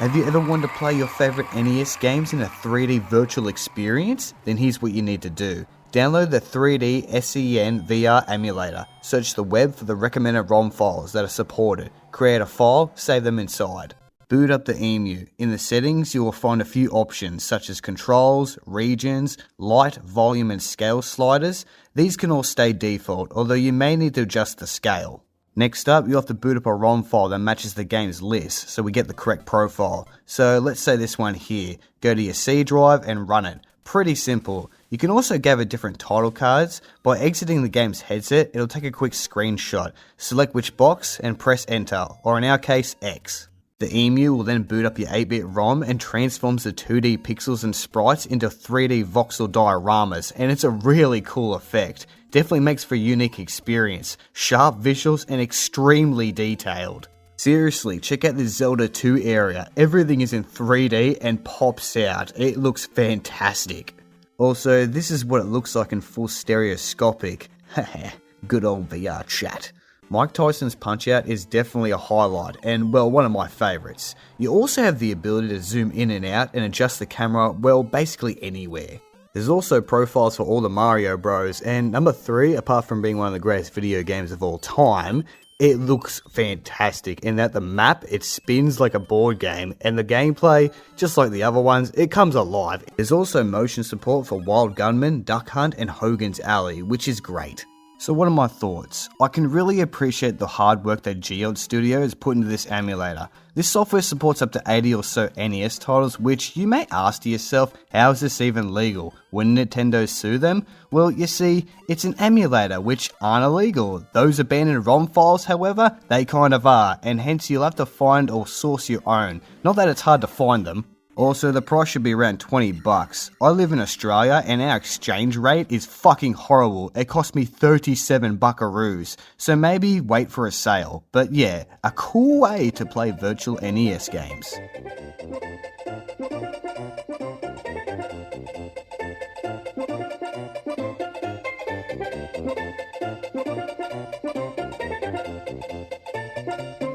Have you ever wanted to play your favourite NES games in a 3D virtual experience? Then here's what you need to do. Download the 3D SEN VR emulator. Search the web for the recommended ROM files that are supported. Create a file, save them inside. Boot up the EMU. In the settings, you will find a few options such as controls, regions, light, volume and scale sliders. These can all stay default, although you may need to adjust the scale. Next up, you'll have to boot up a ROM file that matches the game's list, so we get the correct profile. So let's say this one here. Go to your C drive and run it. Pretty simple. You can also gather different title cards. By exiting the game's headset, it'll take a quick screenshot. Select which box and press enter, or in our case, X. The EMU will then boot up your 8-bit ROM and transforms the 2D pixels and sprites into 3D voxel dioramas, and it's a really cool effect. Definitely makes for a unique experience, sharp visuals and extremely detailed. Seriously, check out this Zelda 2 area. Everything is in 3D and pops out. It looks fantastic. Also, this is what it looks like in full stereoscopic. Good old VR chat. Mike Tyson's Punch-Out is definitely a highlight and, well, one of my favourites. You also have the ability to zoom in and out and adjust the camera, well, basically anywhere. There's also profiles for all the Mario Bros, and number 3, apart from being one of the greatest video games of all time, it looks fantastic in that the map, it spins like a board game, and the gameplay, just like the other ones, it comes alive. There's also motion support for Wild Gunman, Duck Hunt, and Hogan's Alley, which is great. So what are my thoughts? I can really appreciate the hard work that Geode Studio has put into this emulator. This software supports up to 80 or so NES titles, which you may ask to yourself, how is this even legal? Wouldn't Nintendo sue them? Well, you see, it's an emulator, which aren't illegal. Those abandoned ROM files, however, they kind of are, and hence you'll have to find or source your own. Not that it's hard to find them. Also, the price should be around 20 bucks. I live in Australia and our exchange rate is fucking horrible. It cost me 37 buckaroos. So maybe wait for a sale. But yeah, a cool way to play virtual NES games.